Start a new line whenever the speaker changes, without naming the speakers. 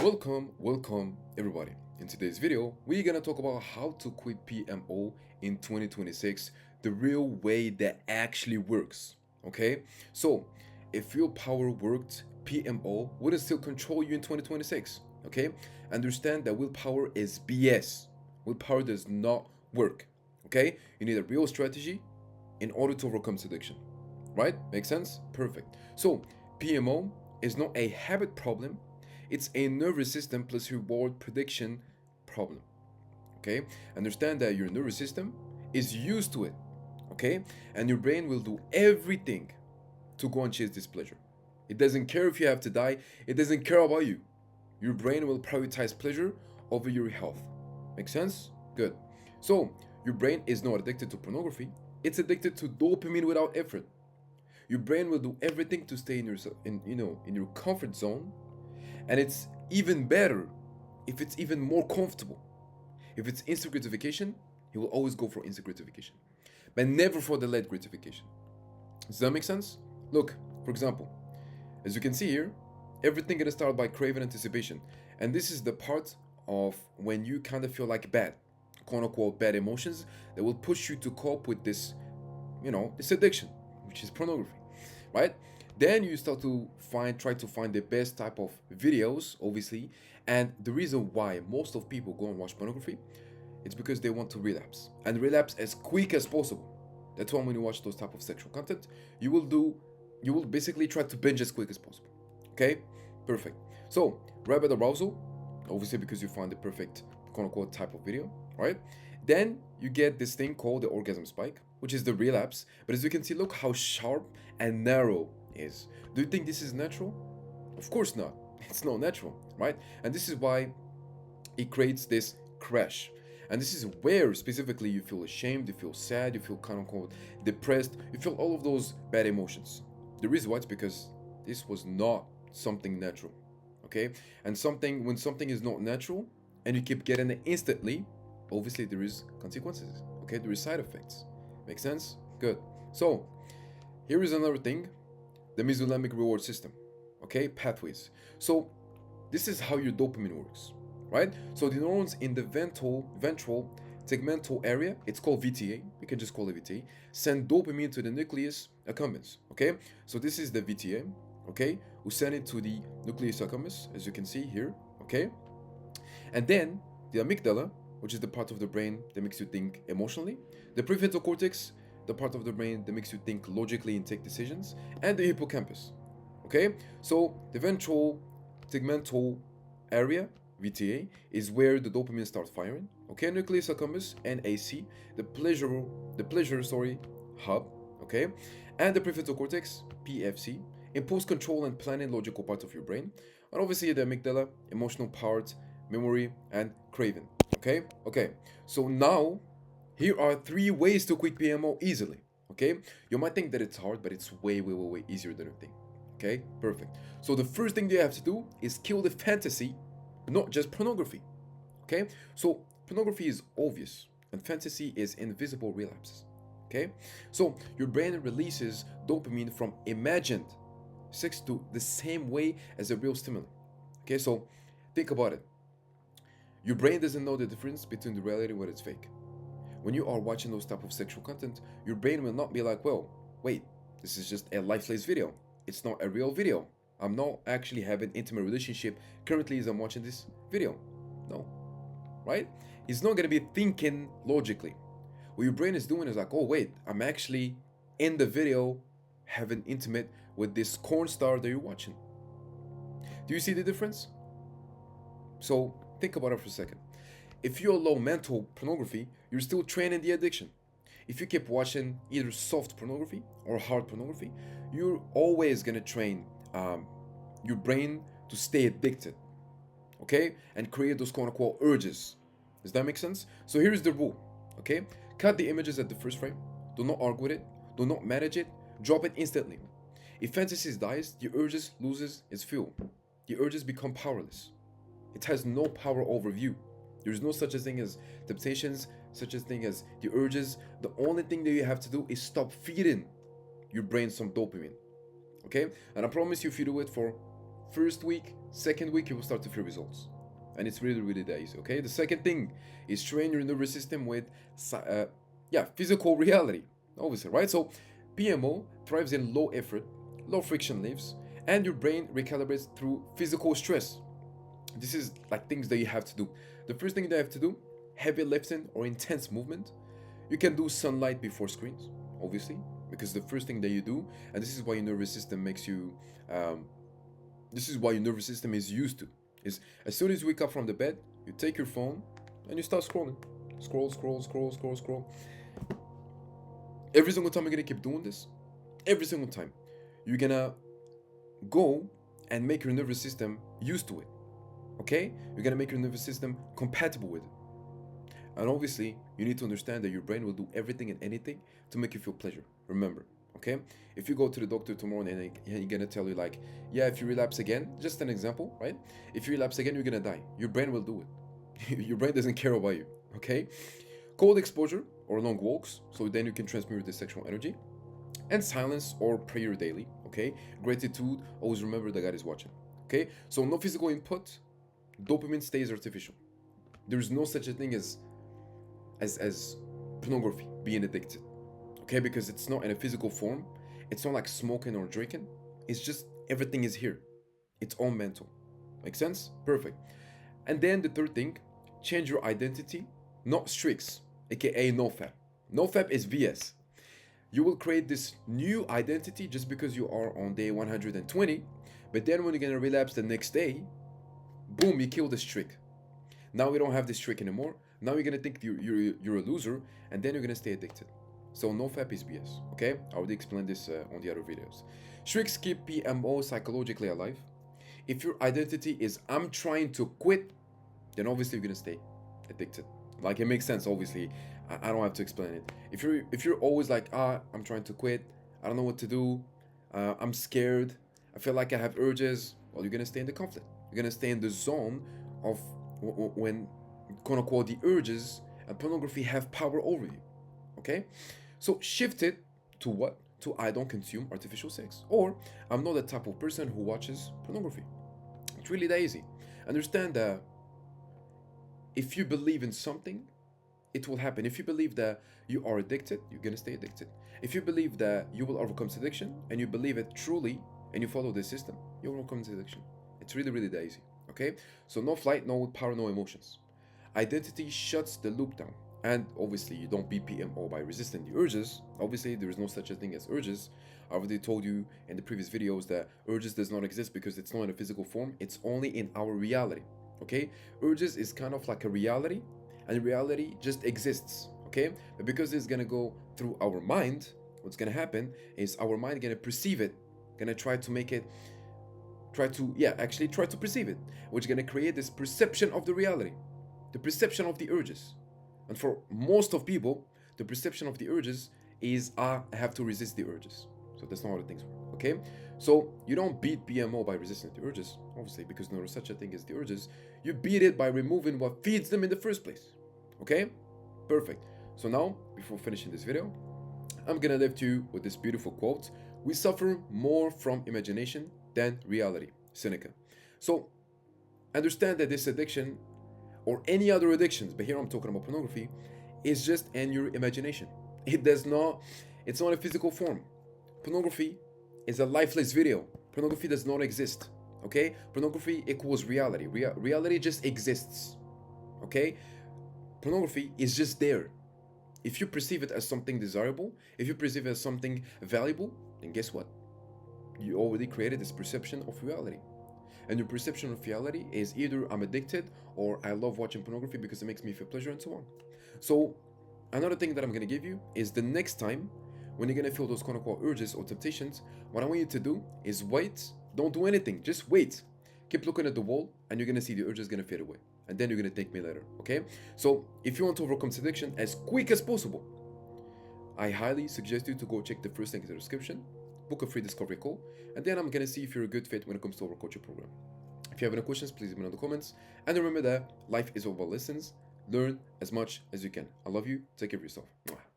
Welcome everybody. In today's video, we're gonna talk about how to quit PMO in 2026, the real way that actually works. Okay? So, if willpower worked, PMO wouldn't still control you in 2026. Okay? Understand that willpower is BS. Willpower does not work. Okay? You need a real strategy in order to overcome addiction. Right? Make sense? Perfect. So, PMO is not a habit problem, it's a nervous system plus reward prediction problem. Okay? Understand that your nervous system is used to it. Okay? And your brain will do everything to go and chase this pleasure. It doesn't care if you have to die, it doesn't care about you. Your brain will prioritize pleasure over your health. Make sense? Good. So, your brain is not addicted to pornography, it's addicted to dopamine without effort. Your brain will do everything to stay in your comfort zone, and it's even better if it's even more comfortable. If it's instant gratification, he will always go for instant gratification, but never for delayed gratification. Does that make sense? Look, for example, as you can see here, everything gonna start by craving anticipation, and this is the part of when you kind of feel like bad, quote unquote bad emotions that will push you to cope with this addiction, which is pornography, right? Then you start to try to find the best type of videos, obviously, and the reason why most of people go and watch pornography, it's because they want to relapse and relapse as quick as possible. That's why when you watch those type of sexual content, you will basically try to binge as quick as possible. Okay, perfect. So rapid arousal, obviously because you find the perfect quote unquote type of video, right? Then you get this thing called the orgasm spike, which is the relapse. But as you can see, look how sharp and narrow it is. Do you think this is natural? Of course not. It's not natural, right? And this is why it creates this crash. And this is where specifically you feel ashamed, you feel sad, you feel kind of quote depressed, you feel all of those bad emotions. The reason why it's because this was not something natural. Okay? And when something is not natural and you keep getting it instantly, obviously there is consequences. Okay, there is side effects. Make sense? Good. So here is another thing, the mesolimbic reward system. Okay, pathways. So this is how your dopamine works, right? So the neurons in the ventral tegmental area, it's called VTA, we can just call it VTA, send dopamine to the nucleus accumbens. Okay, so this is the VTA, okay, who send it to the nucleus accumbens, as you can see here. Okay, and then the amygdala, which is the part of the brain that makes you think emotionally, the prefrontal cortex, the part of the brain that makes you think logically and take decisions, and the hippocampus. Okay, so the ventral tegmental area, VTA, is where the dopamine starts firing. Okay, nucleus accumbens, NAC, the pleasure hub. Okay, and the prefrontal cortex, PFC, impulse control and planning logical parts of your brain, and obviously the amygdala, emotional part, memory, and craving. Okay. So now, here are 3 ways to quit PMO easily. Okay, you might think that it's hard, but it's way easier than you think. Okay, perfect. So the first thing you have to do is kill the fantasy, not just pornography. Okay, so pornography is obvious, and fantasy is invisible relapses. Okay, so your brain releases dopamine from imagined sex to the same way as a real stimuli. Okay, so think about it. Your brain doesn't know the difference between the reality and what it's fake. When you are watching those type of sexual content, your brain will not be like, well, wait, this is just a lifeless video. It's not a real video. I'm not actually having intimate relationship currently as I'm watching this video. No, right? It's not gonna be thinking logically. What your brain is doing is like, oh wait, I'm actually in the video having intimate with this corn star that you're watching. Do you see the difference? So think about it for a second. If you allow mental pornography, you're still training the addiction. If you keep watching either soft pornography or hard pornography, you're always gonna train your brain to stay addicted, okay, and create those quote unquote urges. Does that make sense? So here's the rule, okay? Cut the images at the first frame. Do not argue with it. Do not manage it. Drop it instantly. If fantasies dies, the urges loses its fuel. The urges become powerless. It has no power over you. There's no such a thing as temptations, such a thing as the urges. The only thing that you have to do is stop feeding your brain some dopamine. Okay? And I promise you, if you do it for first week, Second week, you will start to feel results. And it's really, really that easy, okay? The second thing is train your nervous system with, physical reality, obviously, right? So PMO thrives in low effort, low friction lives, and your brain recalibrates through physical stress. This is like things that you have to do. The first thing that you have to do, heavy lifting or intense movement. You can do sunlight before screens, obviously, because the first thing that you do, and this is why your nervous system makes you, this is why your nervous system is used to, is as soon as you wake up from the bed, you take your phone and you start scrolling. Scroll, scroll, scroll, scroll, scroll. Every single time you're gonna keep doing this, every single time, you're gonna go and make your nervous system used to it. Okay? You're gonna make your nervous system compatible with it. And obviously, you need to understand that your brain will do everything and anything to make you feel pleasure. Remember, okay? If you go to the doctor tomorrow and he's gonna tell you like, yeah, if you relapse again, just an example, right? If you relapse again, you're gonna die. Your brain will do it. Your brain doesn't care about you, okay? Cold exposure or long walks, so then you can transmute the sexual energy. And silence or prayer daily, okay? Gratitude, always remember that God is watching, okay? So no physical input, dopamine stays artificial. There's no such a thing as pornography, being addicted, okay? Because it's not in a physical form. It's not like smoking or drinking. It's just everything is here. It's all mental. Make sense? Perfect. And then the third thing, change your identity, not streaks, aka nofap. Nofap is VS. You will create this new identity just because you are on day 120, but then when you're gonna relapse the next day, boom, you kill the streak. Now we don't have this trick anymore. Now you're gonna think you're a loser, and then you're gonna stay addicted. So no fap is BS, okay? I already explained this on the other videos. Tricks keep PMO psychologically alive. If your identity is I'm trying to quit, then obviously you're gonna stay addicted. Like it makes sense, obviously. I don't have to explain it. If you're always like I'm trying to quit, I don't know what to do, I'm scared, I feel like I have urges, well, you're gonna stay in the conflict. You're gonna stay in the zone of when quote unquote the urges and pornography have power over you. Okay? So shift it to what? To I don't consume artificial sex. Or I'm not the type of person who watches pornography. It's really that easy. Understand that if you believe in something, it will happen. If you believe that you are addicted, you're gonna stay addicted. If you believe that you will overcome this addiction and you believe it truly and you follow this system, you will overcome this addiction. It's really, really that easy. Okay? So no flight, no power, no emotions. Identity shuts the loop down. And obviously, you don't beat PMO by resisting the urges. Obviously, there is no such a thing as urges. I already told you in the previous videos that urges does not exist because it's not in a physical form. It's only in our reality. Okay? Urges is kind of like a reality, and reality just exists. Okay? But because it's gonna go through our mind, what's gonna happen is our mind gonna perceive it, gonna try to make it, try to perceive it, which is gonna create this perception of the reality, the perception of the urges. And for most of people, the perception of the urges is I have to resist the urges. So that's not how the things work. Okay? So you don't beat PMO by resisting the urges, obviously, because there is such a thing as the urges. You beat it by removing what feeds them in the first place. Okay? Perfect. So now, before finishing this video, I'm gonna leave you with this beautiful quote. We suffer more from imagination than reality. Seneca. So understand that this addiction or any other addictions, but here I'm talking about pornography, is just in your imagination. It's not a physical form. Pornography is a lifeless video. Pornography does not exist. Okay? Pornography equals reality. Reality just exists. Okay? Pornography is just there. If you perceive it as something desirable, if you perceive it as something valuable, then guess what? You already created this perception of reality. And your perception of reality is either I'm addicted or I love watching pornography because it makes me feel pleasure and so on. So another thing that I'm going to give you is the next time when you're going to feel those quote unquote urges or temptations, what I want you to do is wait. Don't do anything. Just wait. Keep looking at the wall and you're going to see the urges going to fade away. And then you're going to thank me later. Okay? So if you want to overcome this addiction as quick as possible, I highly suggest you to go check the first link in the description, book a free discovery call, and then I'm gonna see if you're a good fit when it comes to our coaching program. If you have any questions, please leave me in the comments. And remember that life is all about lessons. Learn as much as you can. I love you. Take care of yourself. Mwah.